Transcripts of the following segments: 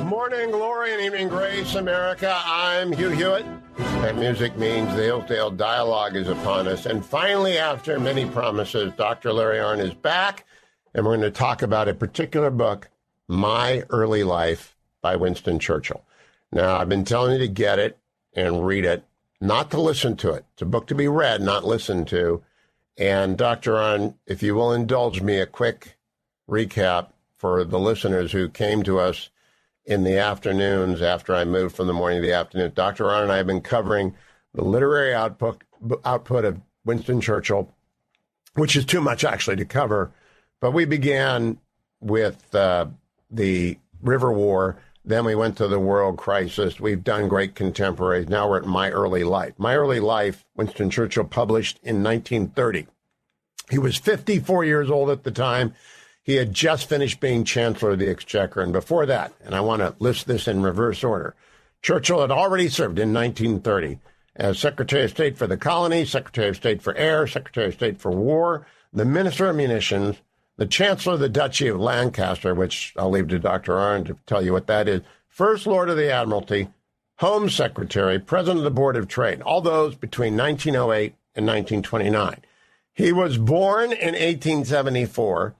Morning glory and evening grace, America. I'm Hugh Hewitt. That music means the Hillsdale Dialogue is upon us. And finally, after many promises, Dr. Larry Arnn is back, and we're going to talk about a particular book, My Early Life by Winston Churchill. Now, I've been telling you to get it and read it, not to listen to it. It's a book to be read, not listened to. And Dr. Arnn, if you will indulge me a quick recap for the listeners who came to us in the afternoons after I moved from the morning to the afternoon. Dr. Arnn and I have been covering the literary output of Winston Churchill, which is too much actually to cover. But we began with the River War. Then we went to the World Crisis. We've done great contemporaries. Now we're at My Early Life. My Early Life, Winston Churchill published in 1930. He was 54 years old at the time. He had just finished being Chancellor of the Exchequer. And before that, and I want to list this in reverse order, Churchill had already served in 1930 as Secretary of State for the Colonies, Secretary of State for Air, Secretary of State for War, the Minister of Munitions, the Chancellor of the Duchy of Lancaster, which I'll leave to Dr. Arnn to tell you what that is, First Lord of the Admiralty, Home Secretary, President of the Board of Trade, all those between 1908 and 1929. He was born in 1874.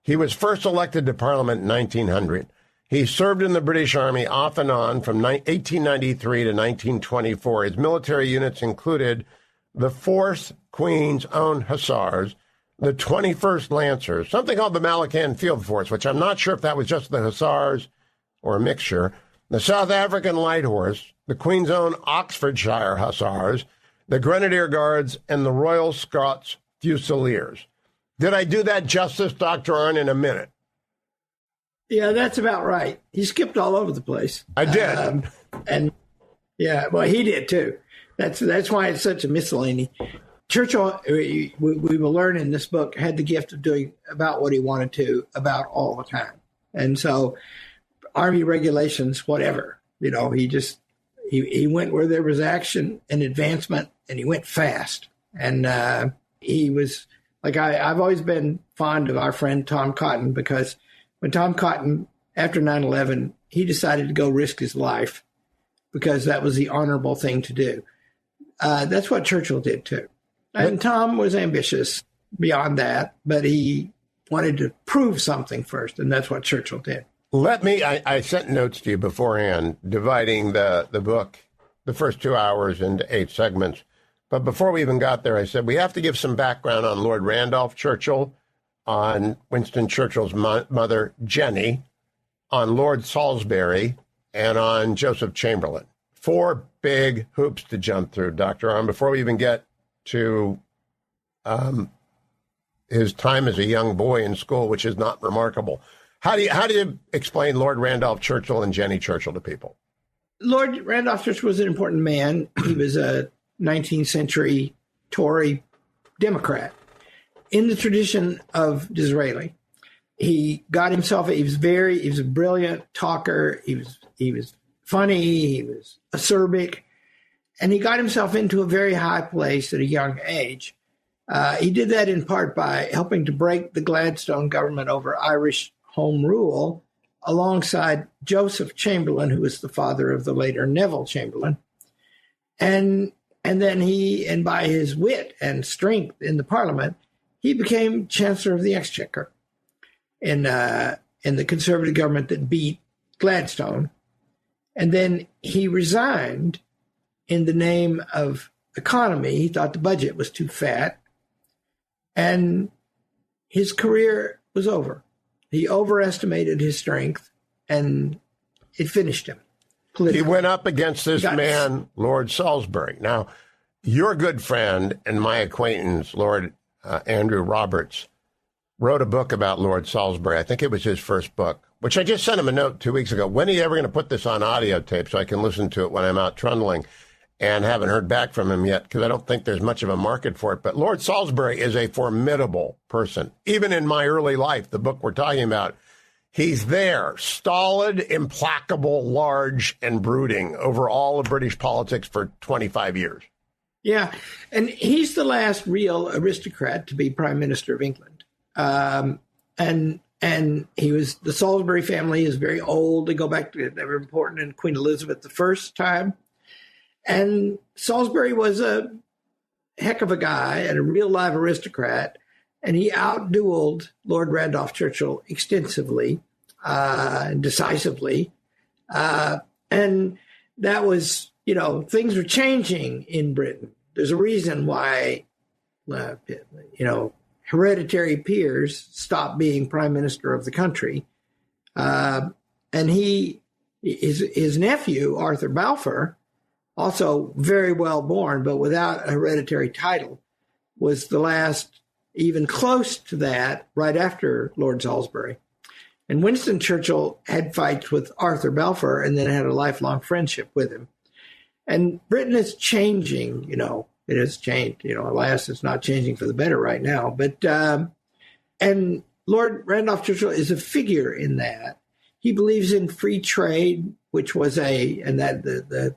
He was first elected to Parliament in 1900. He served in the British Army off and on from 1893 to 1924. His military units included the 4th Queen's Own Hussars, the 21st Lancers, something called the Malacan Field Force, which I'm not sure if that was just the Hussars or a mixture, the South African Light Horse, the Queen's Own Oxfordshire Hussars, the Grenadier Guards, and the Royal Scots Fusiliers. Did I do that justice, Dr. Arnn, in a minute? Yeah, that's about right. He skipped all over the place. I did. And yeah, well, he did too. That's why it's such a miscellany. Churchill, we will learn in this book, had the gift of doing about what he wanted to about all the time. And so Army regulations, whatever, he went where there was action and advancement, and he went fast. And he was... I've always been fond of our friend Tom Cotton, because when Tom Cotton, after 9/11, he decided to go risk his life because that was the honorable thing to do. That's what Churchill did too. And Tom was ambitious beyond that, but he wanted to prove something first, and that's what Churchill did. I sent notes to you beforehand, dividing the book, the first 2 hours, into 8 segments. But before we even got there, I said, we have to give some background on Lord Randolph Churchill, on Winston Churchill's mother, Jenny, on Lord Salisbury, and on Joseph Chamberlain. 4 big hoops to jump through, Dr. Arnn, before we even get to his time as a young boy in school, which is not remarkable. How do you explain Lord Randolph Churchill and Jenny Churchill to people? Lord Randolph Churchill was an important man. He was a 19th century Tory Democrat in the tradition of Disraeli. He got himself, he was a brilliant talker. He was funny. He was acerbic, and he got himself into a very high place at a young age. He did that in part by helping to break the Gladstone government over Irish home rule alongside Joseph Chamberlain, who was the father of the later Neville Chamberlain. And then by his wit and strength in the Parliament, he became Chancellor of the Exchequer in the Conservative government that beat Gladstone. And then he resigned in the name of economy. He thought the budget was too fat, and his career was over. He overestimated his strength, and it finished him. He went up against this man, Lord Salisbury. Now, your good friend and my acquaintance, Lord Andrew Roberts, wrote a book about Lord Salisbury. I think it was his first book, which I just sent him a note 2 weeks ago. When are you ever going to put this on audio tape so I can listen to it when I'm out trundling? And haven't heard back from him yet because I don't think there's much of a market for it. But Lord Salisbury is a formidable person. Even in My Early Life, the book we're talking about, he's there, stolid, implacable, large, and brooding over all of British politics for 25 years. Yeah, and he's the last real aristocrat to be Prime Minister of England. And And the Salisbury family is very old. They go back to, they were important in Queen Elizabeth I time. And Salisbury was a heck of a guy and a real live aristocrat. And he outdueled Lord Randolph Churchill extensively and decisively. And that was, things were changing in Britain. There's a reason why, hereditary peers stopped being prime minister of the country. And his nephew, Arthur Balfour, also very well born, but without a hereditary title, was the last even close to that right after Lord Salisbury. And Winston Churchill had fights with Arthur Balfour and then had a lifelong friendship with him. And Britain is changing, it has changed. Alas, it's not changing for the better right now. But, and Lord Randolph Churchill is a figure in that. He believes in free trade, which was the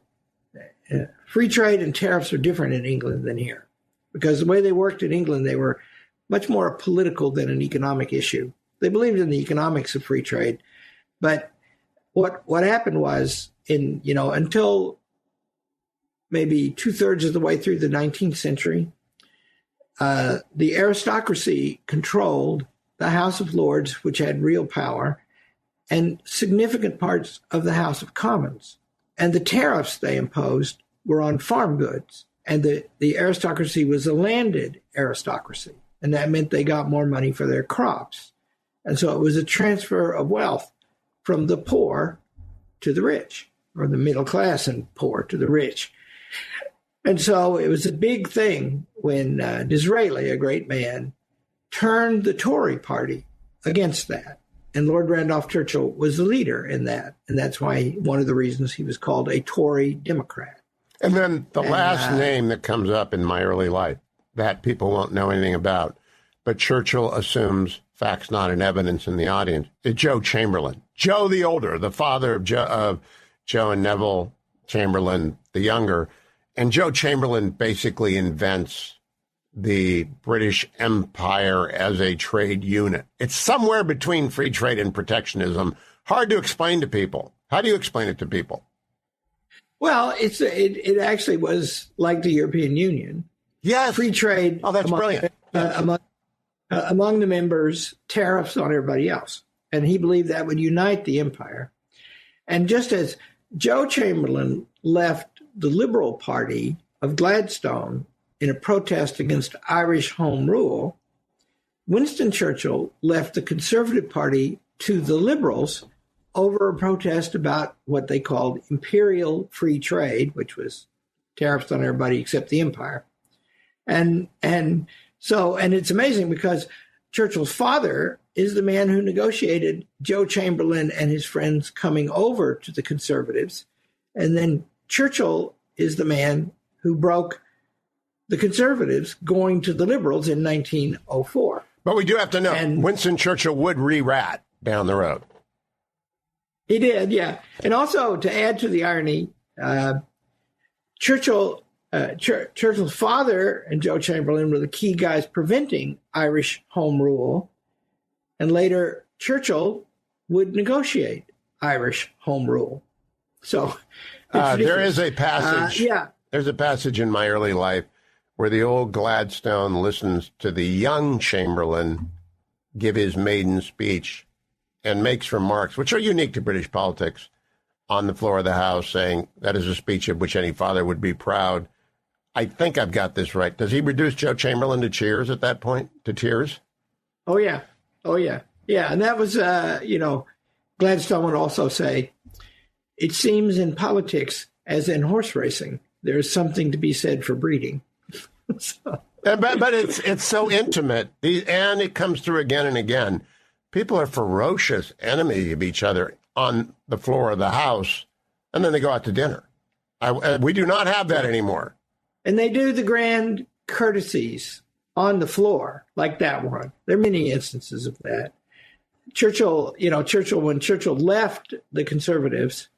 free trade and tariffs are different in England than here. Because the way they worked in England, they were much more political than an economic issue. They believed in the economics of free trade. But what happened was until maybe 2/3 of the way through the 19th century, the aristocracy controlled the House of Lords, which had real power, and significant parts of the House of Commons. And the tariffs they imposed were on farm goods. And the aristocracy was a landed aristocracy. And that meant they got more money for their crops. And so it was a transfer of wealth from the poor to the rich, or the middle class and poor to the rich. And so it was a big thing when Disraeli, a great man, turned the Tory party against that. And Lord Randolph Churchill was the leader in that. And that's why one of the reasons he was called a Tory Democrat. And then the last name that comes up in my early life that people won't know anything about, but Churchill assumes facts not in evidence in the audience, is Joe Chamberlain. Joe the older, the father of Joe and Neville Chamberlain the younger. And Joe Chamberlain basically invents the British Empire as a trade unit. It's somewhere between free trade and protectionism. Hard to explain to people. How do you explain it to people? Well, it actually was like the European Union. Yes. Free trade. Oh, that's brilliant. Among the members, tariffs on everybody else. And he believed that would unite the empire. And just as Joe Chamberlain left the Liberal Party of Gladstone in a protest against Irish Home Rule, Winston Churchill left the Conservative Party to the Liberals over a protest about what they called imperial free trade, which was tariffs on everybody except the empire. And it's amazing because Churchill's father is the man who negotiated Joe Chamberlain and his friends coming over to the Conservatives. And then Churchill is the man who broke the Conservatives going to the Liberals in 1904. But we do have to know, Winston Churchill would re-rat down the road. He did, yeah. And also, to add to the irony, Churchill's father and Joe Chamberlain were the key guys preventing Irish Home Rule. And later, Churchill would negotiate Irish Home Rule. So there is a passage. There's a passage in my early life where the old Gladstone listens to the young Chamberlain give his maiden speech and makes remarks, which are unique to British politics, on the floor of the House, saying that is a speech of which any father would be proud. I think I've got this right. Does he reduce Joe Chamberlain to cheers at that point, to tears? Oh, yeah. Yeah, and that was, Gladstone would also say, it seems in politics, as in horse racing, there is something to be said for breeding. But it's so intimate, and it comes through again and again. People are ferocious enemies of each other on the floor of the House, and then they go out to dinner. We do not have that anymore. And they do the grand courtesies on the floor, like that one. There are many instances of that. When Churchill left the Conservatives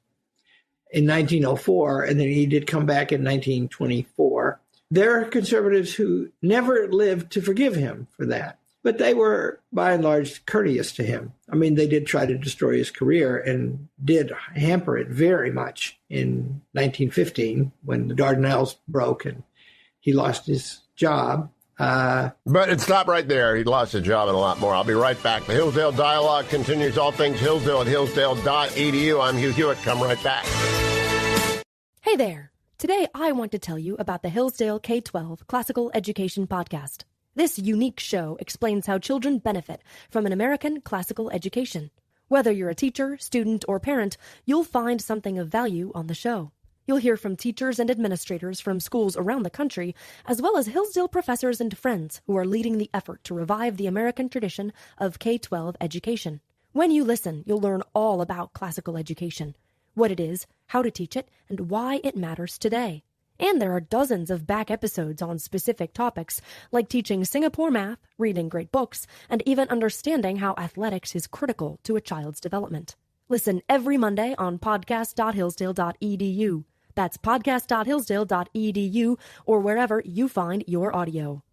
in 1904, and then he did come back in 1924, there are conservatives who never lived to forgive him for that. but they were, by and large, courteous to him. I mean, they did try to destroy his career and did hamper it very much in 1915 when the Dardanelles broke and he lost his job. But it stopped right there. He lost his job and a lot more. I'll be right back. The Hillsdale Dialogue continues. All things Hillsdale at hillsdale.edu. I'm Hugh Hewitt. Come right back. Hey there. Today I want to tell you about the Hillsdale K-12 Classical Education Podcast. This unique show explains how children benefit from an American classical education. Whether you're a teacher, student, or parent, you'll find something of value on the show. You'll hear from teachers and administrators from schools around the country, as well as Hillsdale professors and friends who are leading the effort to revive the American tradition of K-12 education. When you listen, you'll learn all about classical education, what it is, how to teach it, and why it matters today. And there are dozens of back episodes on specific topics, like teaching Singapore math, reading great books, and even understanding how athletics is critical to a child's development. Listen every Monday on podcast.hillsdale.edu. That's podcast.hillsdale.edu or wherever you find your audio.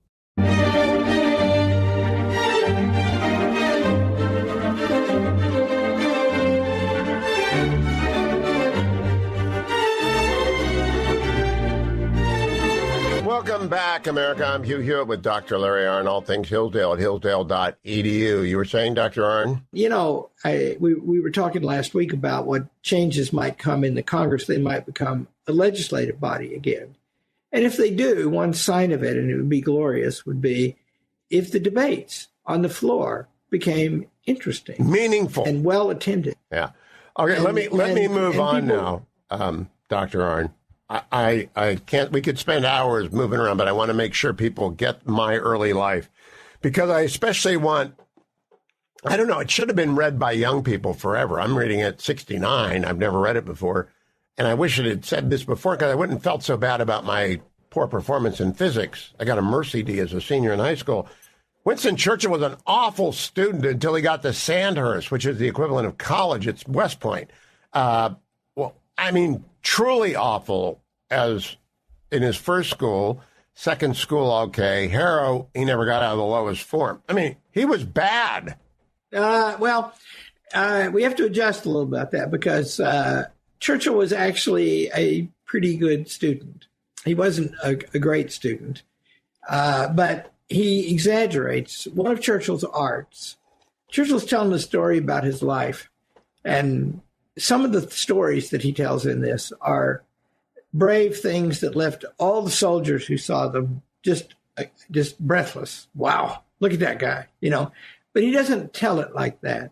Welcome back, America. I'm Hugh Hewitt with Dr. Larry Arnn, all things Hillsdale at hillsdale.edu. You were saying, Dr. Arnn? You know, we were talking last week about what changes might come in the Congress. They might become a legislative body again. And if they do, one sign of it, and it would be glorious, would be if the debates on the floor became interesting, meaningful, and well attended. Yeah. Okay, let me move on now, Dr. Arnn. I can't, we could spend hours moving around, but I want to make sure people get my early life, because I especially want, I don't know, it should have been read by young people forever. I'm reading it at 69. I've never read it before. And I wish it had said this before, because I wouldn't have felt so bad about my poor performance in physics. I got a Mercy D as a senior in high school. Winston Churchill was an awful student until he got to Sandhurst, which is the equivalent of college. It's West Point. Truly awful, as in his first school. Second school, okay. Harrow, he never got out of the lowest form. I mean, he was bad. We have to adjust a little about that, because Churchill was actually a pretty good student. He wasn't a great student, but he exaggerates. One of Churchill's arts, Churchill's telling a story about his life, and some of the stories that he tells in this are brave things that left all the soldiers who saw them just breathless. Wow, look at that guy, you know. But he doesn't tell it like that.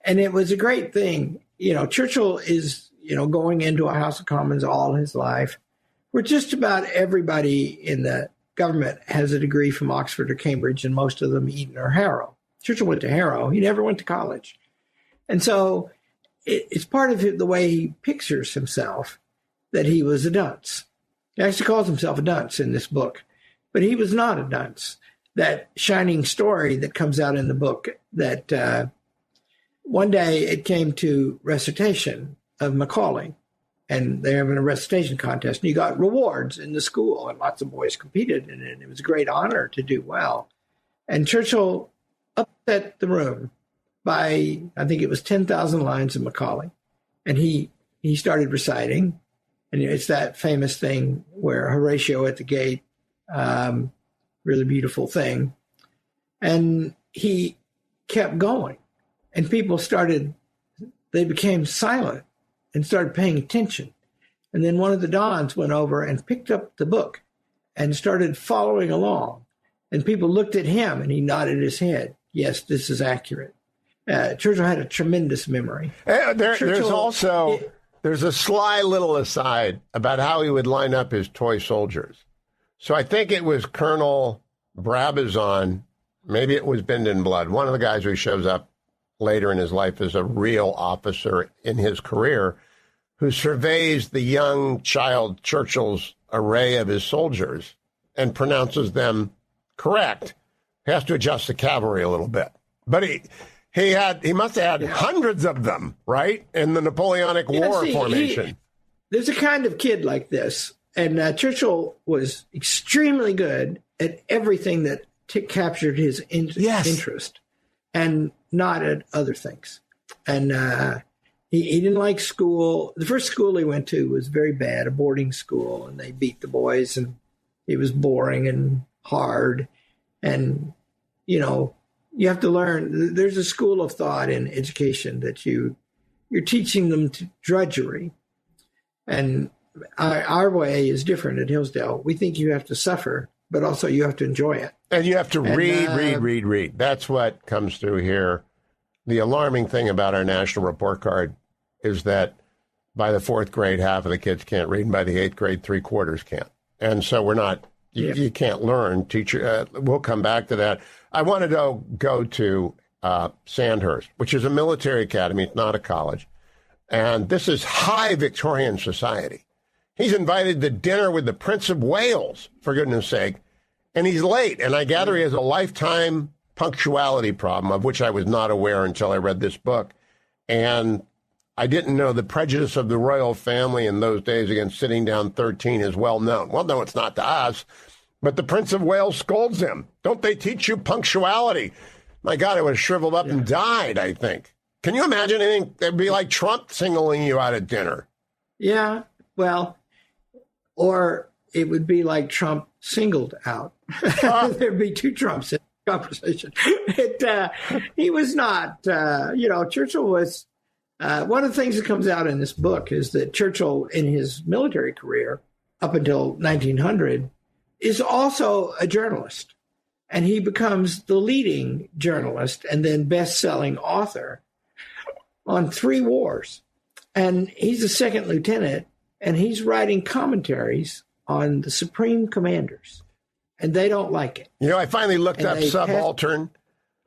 And it was a great thing. You know, Churchill is, going into a House of Commons all his life, where just about everybody in the government has a degree from Oxford or Cambridge, and most of them Eton or Harrow. Churchill went to Harrow. He never went to college. And so it's part of the way he pictures himself that he was a dunce. He actually calls himself a dunce in this book, but he was not a dunce. That shining story that comes out in the book, that one day it came to recitation of Macaulay, and they're having a recitation contest, and you got rewards in the school, and lots of boys competed in it. It was a great honor to do well. And Churchill upset the room by, I think it was 10,000 lines of Macaulay. And he started reciting. And it's that famous thing where Horatio at the gate, really beautiful thing. And he kept going. And people they became silent and started paying attention. And then one of the dons went over and picked up the book and started following along. And people looked at him, and he nodded his head. Yes, this is accurate. Churchill had a tremendous memory. There's a sly little aside about how he would line up his toy soldiers. So I think it was Colonel Brabazon, maybe it was Bend in Blood, one of the guys who shows up later in his life as a real officer in his career, who surveys the young child Churchill's array of his soldiers and pronounces them correct. He has to adjust the cavalry a little bit. But he must have had hundreds of them, right? In the Napoleonic War formation. There's a kind of kid like this. And Churchill was extremely good at everything that captured his interest, and not at other things. And he didn't like school. The first school he went to was very bad, a boarding school, and they beat the boys, and it was boring and hard. And, you know, you have to learn. There's a school of thought in education that you're teaching them to drudgery. And our way is different at Hillsdale. We think you have to suffer, but also you have to enjoy it. And you have to read. That's what comes through here. The alarming thing about our national report card is that by the fourth grade, half of the kids can't read, and by the eighth grade, 3/4 can't. And so we're not, you can't learn. Teacher, we'll come back to that. I wanted to go to Sandhurst, which is a military academy. It's not a college. And this is high Victorian society. He's invited to dinner with the Prince of Wales, for goodness sake, and he's late. And I gather he has a lifetime punctuality problem, of which I was not aware until I read this book. And I didn't know the prejudice of the royal family in those days against sitting down 13 is well known. Well, no, it's not to us. But the Prince of Wales scolds him. Don't they teach you punctuality? My God, I would have shriveled up and died, I think. Can you imagine anything? It'd be like Trump singling you out at dinner. Yeah, well, or it would be like Trump singled out. There'd be two Trumps in the conversation. He was not, Churchill was, one of the things that comes out in this book is that Churchill, in his military career, up until 1900, is also a journalist. And he becomes the leading journalist and then best-selling author on 3 wars. And he's a second lieutenant, and he's writing commentaries on the supreme commanders. And they don't like it. You know, I finally looked up subaltern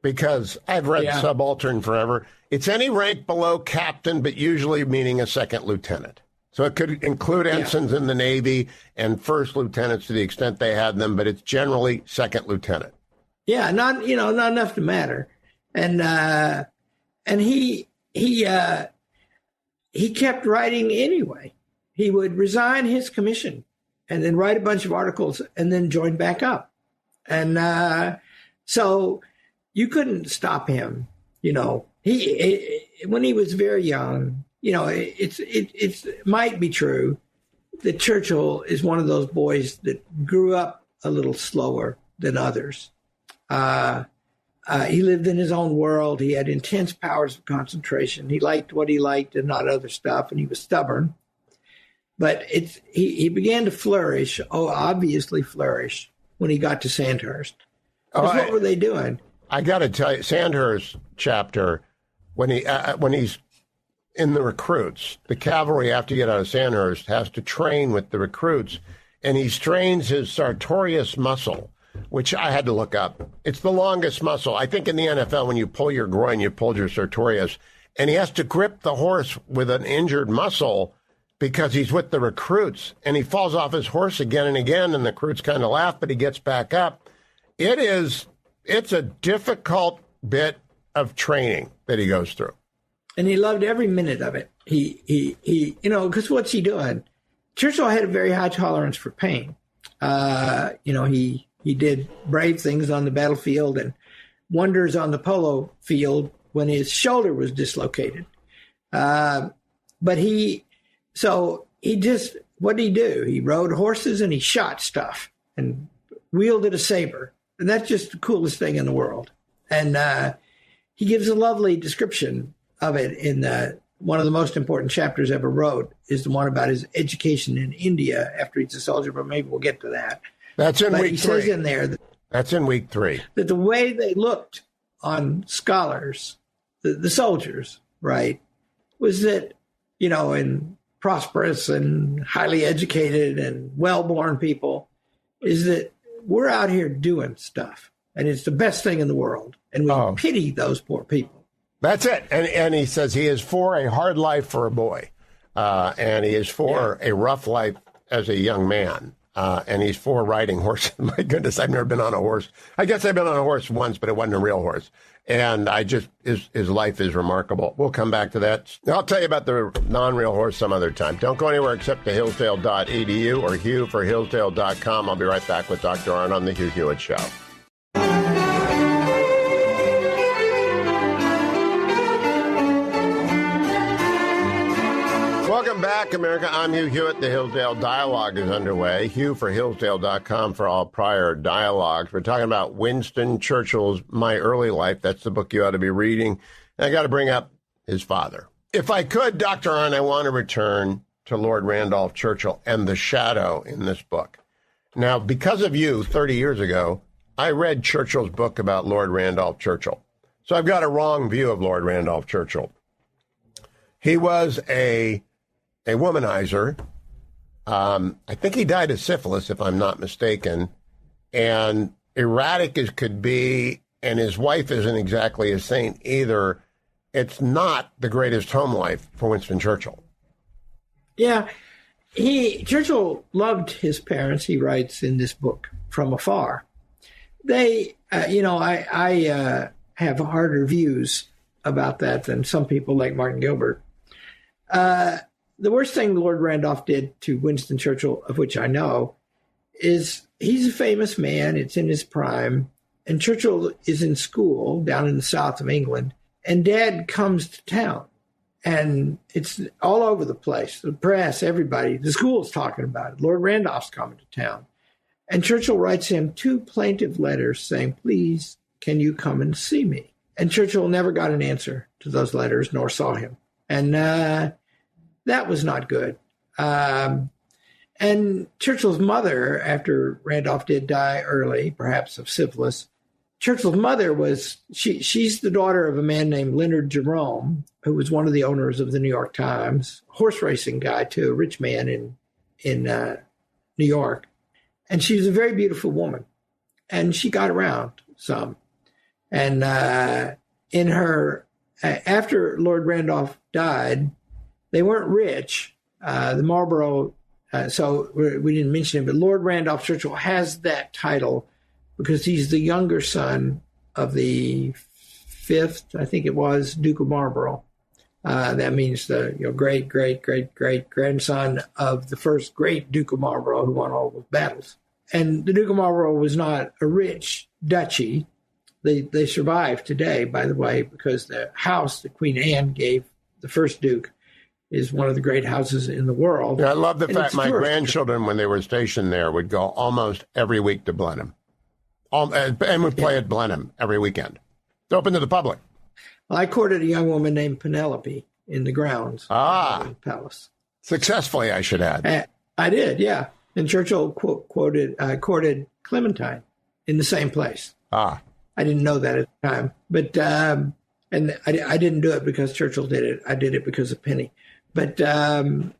because I've read subaltern forever. It's any rank below captain, but usually meaning a second lieutenant. So it could include ensigns in the Navy and first lieutenants to the extent they had them, but it's generally second lieutenant. Yeah, not enough to matter. And he kept writing anyway. He would resign his commission and then write a bunch of articles and then join back up. And so you couldn't stop him. You know, when he was very young, you know, it might be true that Churchill is one of those boys that grew up a little slower than others. He lived in his own world. He had intense powers of concentration. He liked what he liked and not other stuff, and he was stubborn. But he began to flourish, obviously flourish, when he got to Sandhurst. What were they doing? I got to tell you, Sandhurst chapter, when he's in the recruits, the cavalry, after you get out of Sandhurst, has to train with the recruits, and he strains his sartorius muscle, which I had to look up. It's the longest muscle. I think in the NFL, when you pull your groin, you pulled your sartorius, and he has to grip the horse with an injured muscle because he's with the recruits, and he falls off his horse again and again, and the recruits kind of laugh, but he gets back up. It's a difficult bit of training that he goes through. And he loved every minute of it. He because what's he doing? Churchill had a very high tolerance for pain. He did brave things on the battlefield and wonders on the polo field when his shoulder was dislocated. But what did he do? He rode horses and he shot stuff and wielded a saber. And that's just the coolest thing in the world. And he gives a lovely description of it in one of the most important chapters ever wrote is the one about his education in India after he's a soldier, but maybe we'll get to that. That's in week 3. He says in there that's in week 3. That the way they looked on scholars, the soldiers, right, was that, in prosperous and highly educated and well-born people, is that we're out here doing stuff, and it's the best thing in the world, and we pity those poor people. That's it. And he says he is for a hard life for a boy, and he is for a rough life as a young man, and he's for riding horses. My goodness, I've never been on a horse. I guess I've been on a horse once, but it wasn't a real horse. And his life is remarkable. We'll come back to that. I'll tell you about the non-real horse some other time. Don't go anywhere except to hillsdale.edu or Hugh for Hillsdale.com. I'll be right back with Dr. Arnn on the Hugh Hewitt Show. Welcome back, America. I'm Hugh Hewitt. The Hillsdale Dialogue is underway. Hugh for Hillsdale.com for all prior dialogues. We're talking about Winston Churchill's My Early Life. That's the book you ought to be reading. And I got to bring up his father. If I could, Dr. Arnn, I want to return to Lord Randolph Churchill and the shadow in this book. Now, because of you, 30 years ago, I read Churchill's book about Lord Randolph Churchill. So I've got a wrong view of Lord Randolph Churchill. He was a womanizer. I think he died of syphilis, if I'm not mistaken, and erratic as could be, and his wife isn't exactly a saint either. It's not the greatest home life for Winston Churchill. Yeah, Churchill loved his parents, he writes in this book, from afar. They, I have harder views about that than some people like Martin Gilbert. The worst thing Lord Randolph did to Winston Churchill, of which I know, is he's a famous man. It's in his prime. And Churchill is in school down in the south of England. And Dad comes to town. And it's all over the place. The press, everybody, the school's talking about it. Lord Randolph's coming to town. And Churchill writes him 2 plaintive letters saying, please, can you come and see me? And Churchill never got an answer to those letters, nor saw him. And that was not good. And Churchill's mother, after Randolph did die early, perhaps of syphilis, Churchill's mother she's the daughter of a man named Leonard Jerome, who was one of the owners of the New York Times, horse racing guy too, a rich man in New York. And she was a very beautiful woman. And she got around some. And after Lord Randolph died, they weren't rich. The Marlborough, so we didn't mention it, but Lord Randolph Churchill has that title because he's the younger son of the 5th, I think it was, Duke of Marlborough. That means the great-great-great-great-grandson of the first great Duke of Marlborough who won all those battles. And the Duke of Marlborough was not a rich duchy. They survive today, by the way, because the house that Queen Anne gave the first Duke is one of the great houses in the world. Yeah, I love the fact my grandchildren, when they were stationed there, would go almost every week to Blenheim. And would play at Blenheim every weekend. It's open to the public. Well, I courted a young woman named Penelope in the grounds of the palace. Successfully, I should add. I did, yeah. And Churchill courted Clementine in the same place. I didn't know that at the time, but and I didn't do it because Churchill did it. I did it because of Penny. But first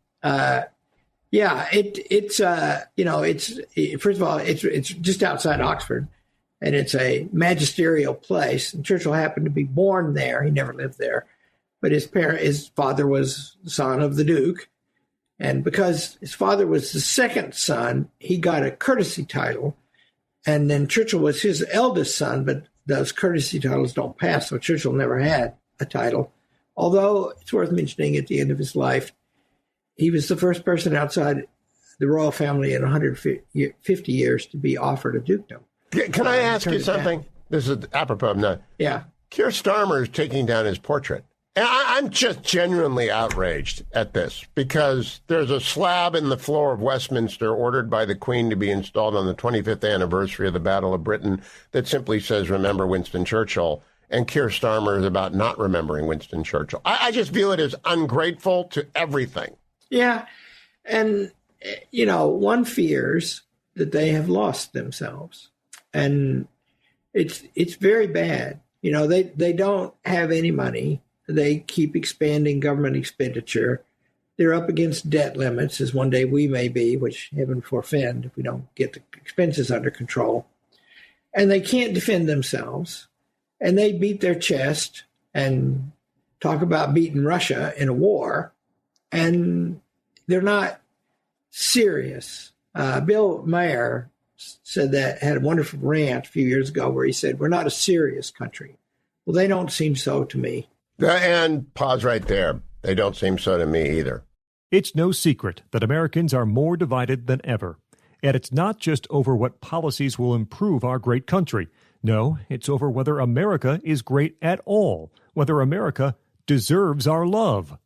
of all, it's just outside Oxford, and it's a magisterial place. And Churchill happened to be born there. He never lived there, but his father was the son of the Duke, and because his father was the second son, he got a courtesy title. And then Churchill was his eldest son, but those courtesy titles don't pass, so Churchill never had a title. Although it's worth mentioning at the end of his life, he was the first person outside the royal family in 150 years to be offered a dukedom. Can I ask you something? This is apropos of that. Yeah. Keir Starmer is taking down his portrait. And I'm just genuinely outraged at this because there's a slab in the floor of Westminster ordered by the Queen to be installed on the 25th anniversary of the Battle of Britain that simply says, remember Winston Churchill. And Keir Starmer is about not remembering Winston Churchill. I just view it as ungrateful to everything. Yeah. And, one fears that they have lost themselves. And it's very bad. They don't have any money. They keep expanding government expenditure. They're up against debt limits, as one day we may be, which heaven forfend if we don't get the expenses under control. And they can't defend themselves. And they beat their chest and talk about beating Russia in a war. And they're not serious. Bill Maher had a wonderful rant a few years ago where he said, we're not a serious country. Well, they don't seem so to me. And pause right there. They don't seem so to me either. It's no secret that Americans are more divided than ever. And it's not just over what policies will improve our great country. No, it's over whether America is great at all, whether America deserves our love.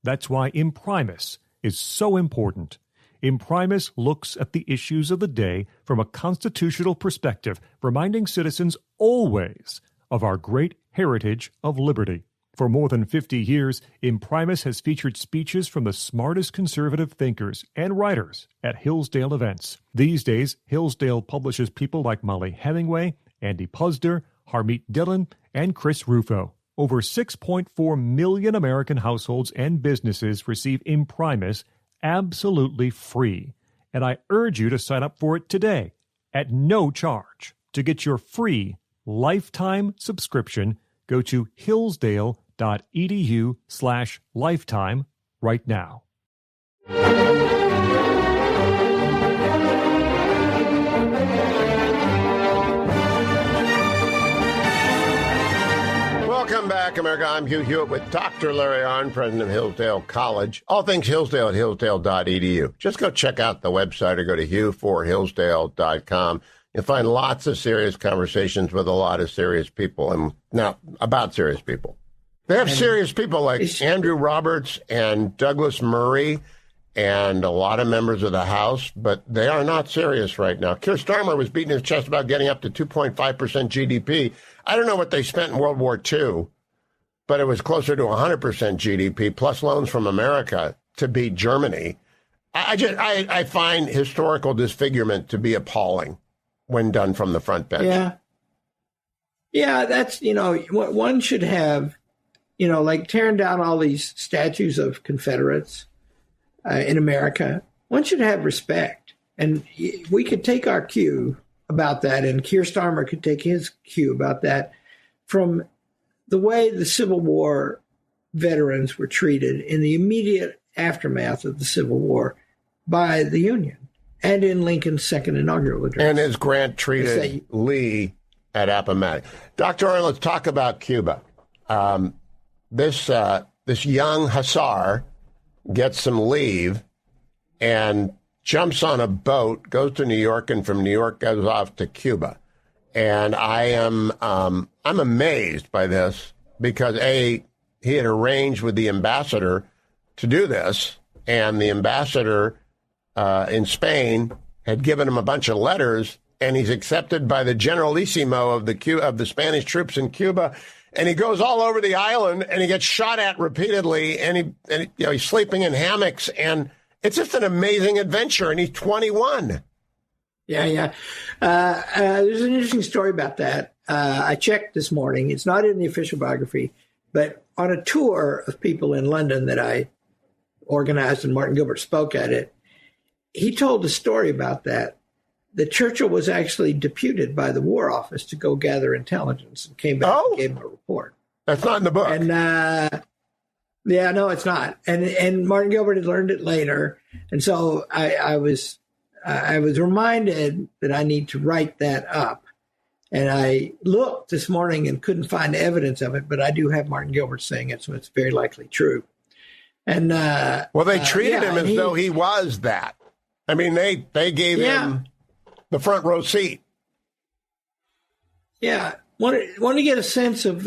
That's why Imprimis is so important. Imprimis looks at the issues of the day from a constitutional perspective, reminding citizens always of our great heritage of liberty. For more than 50 years, Imprimis has featured speeches from the smartest conservative thinkers and writers at Hillsdale events. These days, Hillsdale publishes people like Molly Hemingway, Andy Puzder, Harmeet Dillon, and Chris Rufo. Over 6.4 million American households and businesses receive Imprimis absolutely free. And I urge you to sign up for it today at no charge. To get your free lifetime subscription, go to hillsdale.edu/lifetime right now. Welcome back, America. I'm Hugh Hewitt with Dr. Larry Arnn, president of Hillsdale College. All things Hillsdale at hillsdale.edu. Just go check out the website or go to hugh4hillsdale.com. You'll find lots of serious conversations with a lot of serious people, and now about serious people. They have serious people like Andrew Roberts and Douglas Murray and a lot of members of the House, but they are not serious right now. Keir Starmer was beating his chest about getting up to 2.5% GDP. I don't know what they spent in World War II, but it was closer to 100% GDP plus loans from America to beat Germany. I find historical disfigurement to be appalling when done from the front bench. Yeah, that's, one should have, like tearing down all these statues of Confederates in America. One should have respect. And we could take our cue about that, and Keir Starmer could take his cue about that from the way the Civil War veterans were treated in the immediate aftermath of the Civil War by the Union. And in Lincoln's second inaugural address. And as Grant treated Lee at Appomattox. Dr. Arnn, let's talk about Cuba. This young hussar gets some leave and jumps on a boat, goes to New York, and from New York goes off to Cuba. And I'm amazed by this because, A, he had arranged with the ambassador to do this, and the ambassador in Spain had given him a bunch of letters, and he's accepted by the generalissimo of the Spanish troops in Cuba, and he goes all over the island, and he gets shot at repeatedly, and he's sleeping in hammocks, and it's just an amazing adventure, and he's 21. Yeah. There's an interesting story about that. I checked this morning. It's not in the official biography, but on a tour of people in London that I organized and Martin Gilbert spoke at it, he told a story about that Churchill was actually deputed by the War Office to go gather intelligence and came back and gave him a report. That's not in the book. And no, it's not. And Martin Gilbert had learned it later. And so I was reminded that I need to write that up. And I looked this morning and couldn't find evidence of it, but I do have Martin Gilbert saying it, so it's very likely true. And they treated him as though he was that. I mean, they gave him the front row seat. Yeah. Want to get a sense of,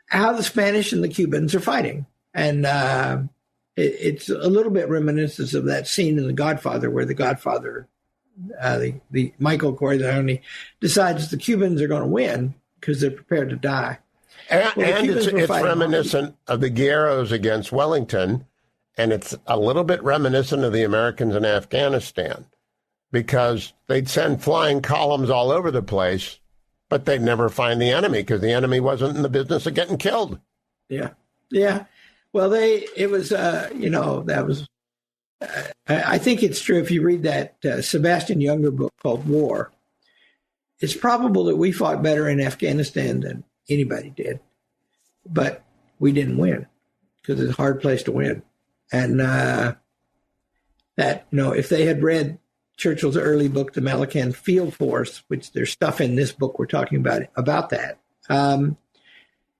how the Spanish and the Cubans are fighting. And it's a little bit reminiscent of that scene in The Godfather where the Godfather, the Michael Corleone, decides the Cubans are going to win because they're prepared to die. And it's reminiscent of the Guerrillas against Wellington. And it's a little bit reminiscent of the Americans in Afghanistan because they'd send flying columns all over the place, but they'd never find the enemy because the enemy wasn't in the business of getting killed. Yeah. Well, I think it's true. If you read that Sebastian Junger book called War, it's probable that we fought better in Afghanistan than anybody did, but we didn't win because it's a hard place to win. And if they had read Churchill's early book, The Malacan Field Force, which there's stuff in this book we're talking about that,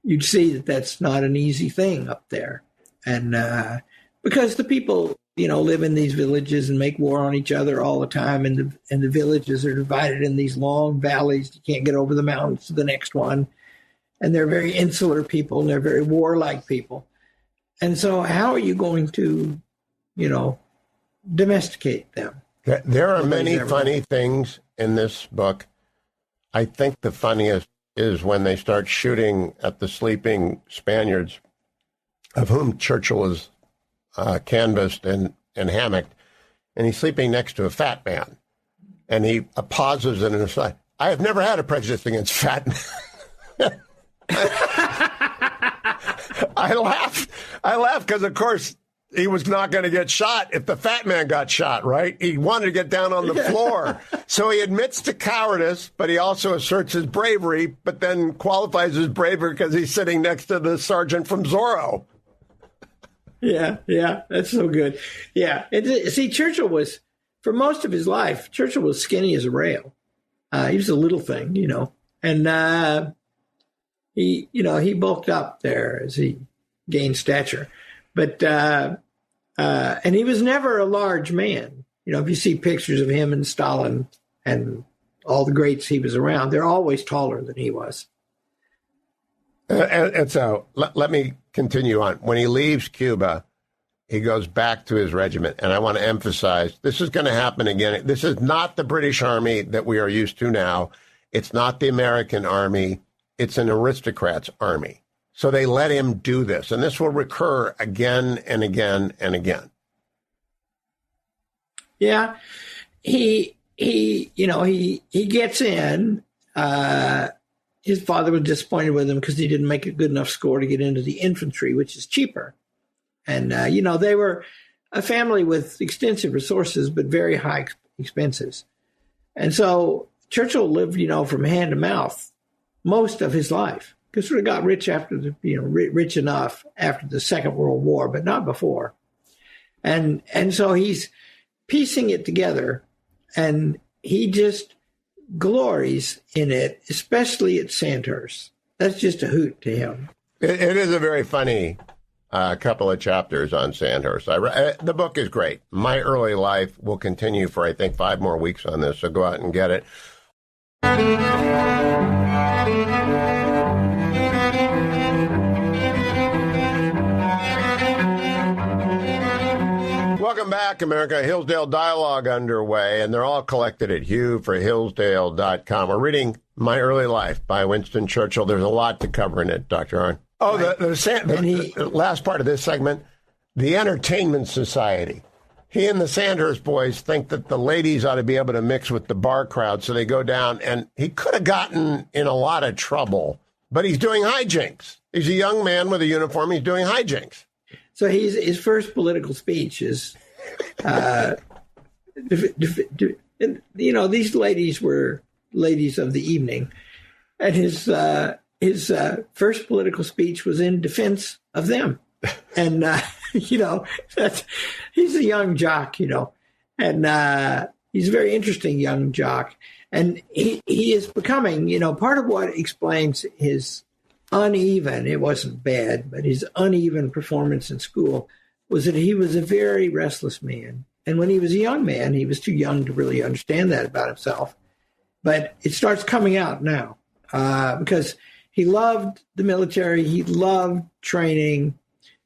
you'd see that that's not an easy thing up there. And because the people, live in these villages and make war on each other all the time, and the villages are divided in these long valleys. You can't get over the mountains to the next one. And they're very insular people, and they're very warlike people. And so how are you going to, domesticate them? There are many funny things in this book. I think the funniest is when they start shooting at the sleeping Spaniards, of whom Churchill is canvassed and hammocked, and he's sleeping next to a fat man. And he pauses and is like, I have never had a prejudice against fat men. I laughed because, of course, he was not going to get shot if the fat man got shot, right? He wanted to get down on the floor. So he admits to cowardice, but he also asserts his bravery, but then qualifies his bravery because he's sitting next to the sergeant from Zorro. Yeah, that's so good. Yeah. See, Churchill was, for most of his life, Churchill was skinny as a rail. He was a little thing, and he bulked up there as he gained stature. But and he was never a large man. If you see pictures of him and Stalin and all the greats he was around, they're always taller than he was. And so let me continue on. When he leaves Cuba, he goes back to his regiment. And I want to emphasize, this is going to happen again. This is not the British Army that we are used to now. It's not the American Army. It's an aristocrat's army. So they let him do this. And this will recur again and again and again. Yeah. He gets in. His father was disappointed with him because he didn't make a good enough score to get into the infantry, which is cheaper. And, they were a family with extensive resources, but very high expenses. And so Churchill lived, from hand to mouth most of his life. Because sort of got rich rich enough after the Second World War, but not before. And so he's piecing it together, and he just glories in it, especially at Sandhurst. That's just a hoot to him. It is a very funny couple of chapters on Sandhurst. The book is great. My Early Life will continue for, I think, 5 more weeks on this, so go out and get it. Welcome back, America. Hillsdale Dialogue underway, and they're all collected at hughforhillsdale.com. We're reading My Early Life by Winston Churchill. There's a lot to cover in it, Dr. Arnn. Oh, right. The last part of this segment, the Entertainment Society. He and the Sandhurst boys think that the ladies ought to be able to mix with the bar crowd, so they go down, and he could have gotten in a lot of trouble, but he's doing hijinks. He's a young man with a uniform. He's doing hijinks. So his first political speech is, these ladies were ladies of the evening, and his first political speech was in defense of them. And, he's a young jock, and he's a very interesting young jock. And he is becoming, part of what explains his uneven, it wasn't bad, but his uneven performance in school was that he was a very restless man. And when he was a young man, he was too young to really understand that about himself. But it starts coming out now because he loved the military. He loved training.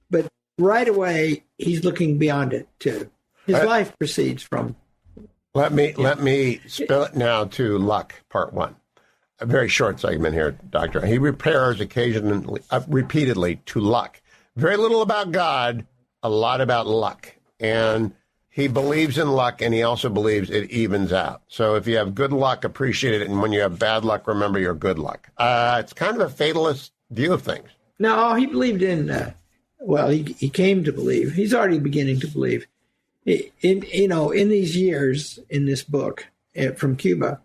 But right away, he's looking beyond it, too. His life proceeds from... Let me spill it now to Luck, Part 1. A very short segment here, Doctor. He repairs occasionally, repeatedly to luck. Very little about God, a lot about luck. And he believes in luck, and he also believes it evens out. So if you have good luck, appreciate it. And when you have bad luck, remember your good luck. It's kind of a fatalist view of things. No, he believed in, he came to believe. He's already beginning to believe. In these years in this book from Cuba,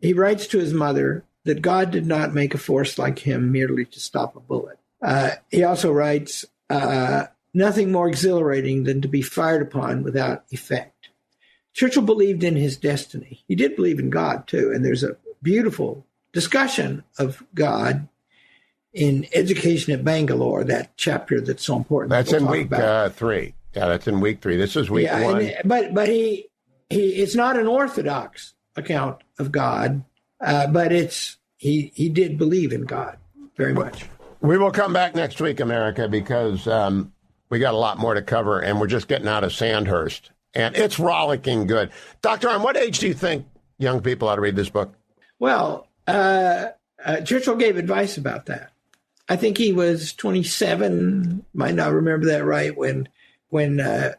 he writes to his mother that God did not make a force like him merely to stop a bullet. He also writes, nothing more exhilarating than to be fired upon without effect. Churchill believed in his destiny. He did believe in God, too, and there's a beautiful discussion of God in Education at Bangalore, that chapter that's so important. That's in week 3. Yeah, that's in week 3. This is week 1. But he it's not an orthodox account of God, but he did believe in God very much. We will come back next week, America, because We got a lot more to cover, and we're just getting out of Sandhurst. And it's rollicking good. Dr. Arnn, what age do you think young people ought to read this book? Well, Churchill gave advice about that. I think he was 27, might not remember that right, when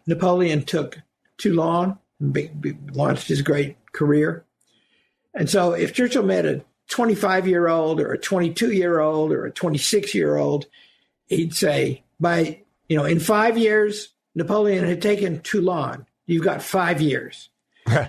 Napoleon took Toulon, launched his great career. And so if Churchill met a 25-year-old or a 22-year-old or a 26-year-old, he'd say, in 5 years, Napoleon had taken Toulon. You've got 5 years.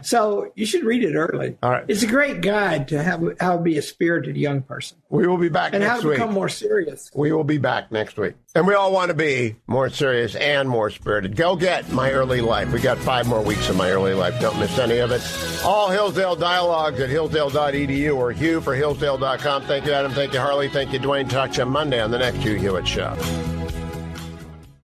So you should read it early. All right. It's a great guide to how to be a spirited young person. We will be back next week. And how to become more serious. We will be back next week. And we all want to be more serious and more spirited. Go get My Early Life. We got 5 more weeks of My Early Life. Don't miss any of it. All Hillsdale Dialogues at hillsdale.edu or Hugh for Hillsdale.com. Thank you, Adam. Thank you, Harley. Thank you, Dwayne. Talk to you Monday on the next Hugh Hewitt Show.